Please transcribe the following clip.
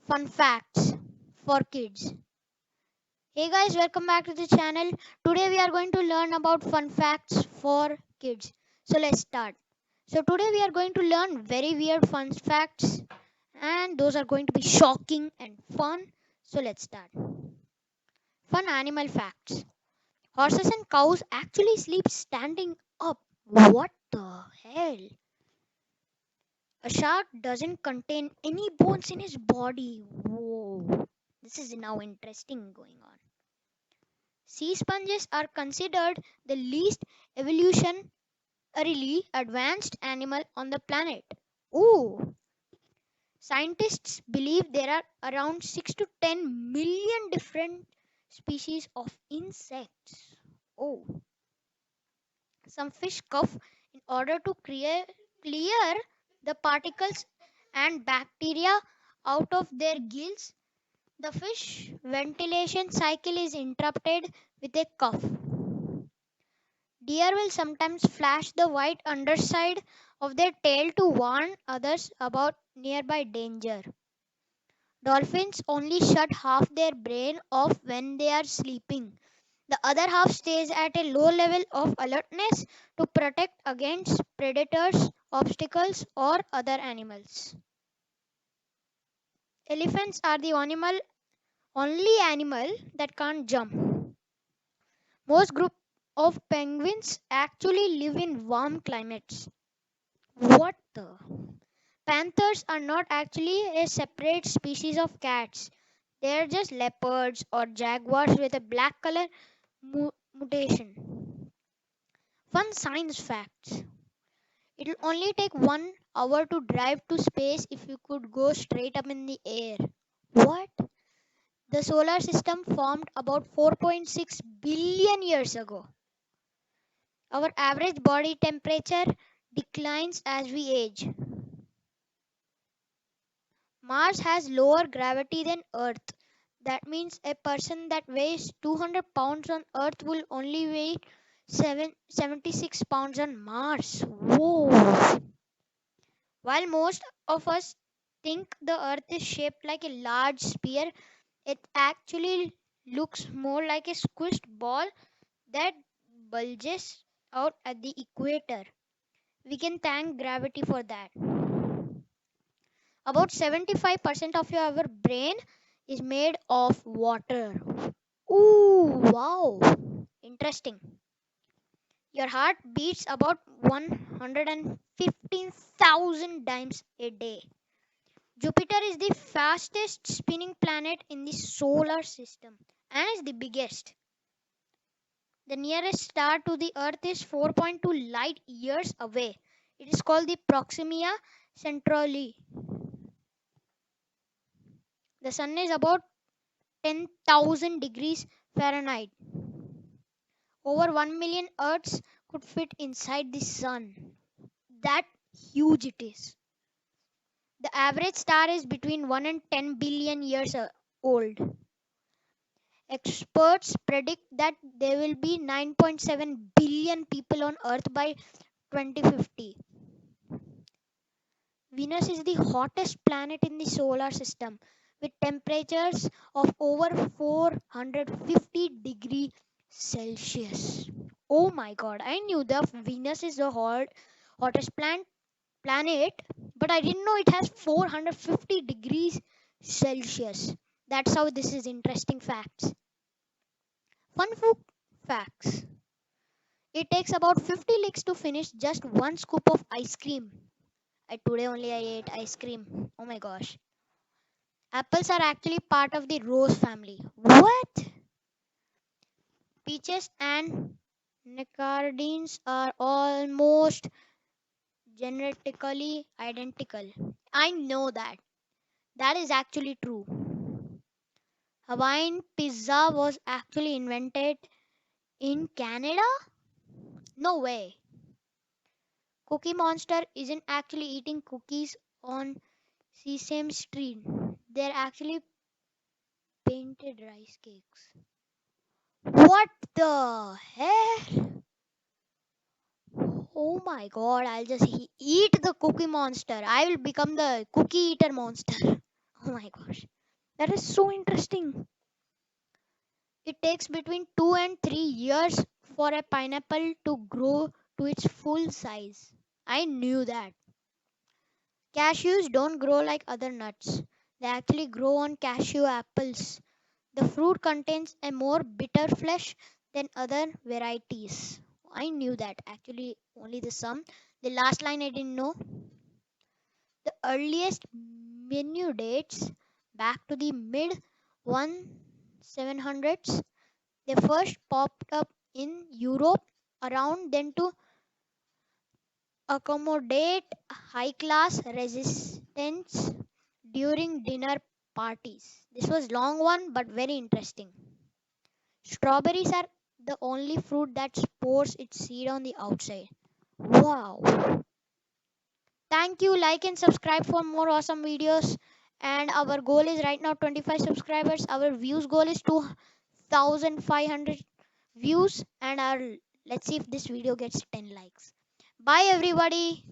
Fun facts for kids. Hey guys, welcome back to the channel. Today we are going to learn about fun facts for kids. So let's start. So today we are going to learn very weird fun facts and those are going to be shocking and fun. So let's start. Fun animal facts. Horses and cows actually sleep standing up. What the hell? A shark doesn't contain any bones in his body. Whoa. This is now interesting going on. Sea sponges are considered the least evolutionarily advanced animal on the planet. Ooh! Scientists believe there are around 6 to 10 million different species of insects. Oh, some fish cough in order to clear the particles and bacteria out of their gills. The fish ventilation cycle is interrupted with a cough. Deer will sometimes flash the white underside of their tail to warn others about nearby danger. Dolphins only shut half their brain off when they are sleeping. The other half stays at a low level of alertness to protect against predators, obstacles, or other animals. Elephants are the only animal that can't jump. Most groups of penguins actually live in warm climates. What the? Panthers are not actually a separate species of cats. They are just leopards or jaguars with a black color mutation. Fun science facts. It'll only take 1 hour to drive to space if you could go straight up in the air. What? The solar system formed about 4.6 billion years ago. Our average body temperature declines as we age. Mars has lower gravity than Earth. That means a person that weighs 200 pounds on Earth will only weigh 76 pounds on Mars. Whoa! While most of us think the Earth is shaped like a large sphere, it actually looks more like a squished ball that bulges out at the equator. We can thank gravity for that. About 75% of your brain is made of water. Ooh, wow. Interesting. Your heart beats about 115,000 times a day. Jupiter is the fastest spinning planet in the solar system and is the biggest. The nearest star to the Earth is 4.2 light years away. It is called the Proxima Centauri. The sun is about 10,000 degrees Fahrenheit. Over 1 million Earths could fit inside the sun. That huge it is. The average star is between 1 and 10 billion years old. Experts predict that there will be 9.7 billion people on Earth by 2050. Venus is the hottest planet in the solar system with temperatures of over 450 degrees Celsius. Oh my god, I knew that Venus is the hottest planet, but I didn't know it has 450 degrees Celsius. That's how this is interesting facts. Fun food facts. It takes about 50 licks to finish just one scoop of ice cream. Today only I ate ice cream. Oh my gosh. Apples are actually part of the rose family. What? Peaches and nectarines are almost genetically identical. I know that. That is actually true. Hawaiian pizza was actually invented in Canada? No way. Cookie Monster isn't actually eating cookies on Sesame Street. They're actually painted rice cakes. What the hell? Oh my god, I'll just eat the Cookie Monster. I will become the cookie eater monster. Oh my gosh. That is so interesting. It takes between 2 and 3 years for a pineapple to grow to its full size. I knew that. Cashews don't grow like other nuts. They actually grow on cashew apples. The fruit contains a more bitter flesh than other varieties. I knew that. Actually, only the some. The last line I didn't know. The earliest menu dates back to the mid 1700s. They first popped up in Europe around then to accommodate high class resistance during dinner parties. This was long one but very interesting. Strawberries are the only fruit that spores its seed on the outside. Wow. Thank you. Like and subscribe for more awesome videos. And our goal is right now 25 subscribers. Our views goal is 2500 views. And our let's see if this video gets 10 likes. Bye everybody.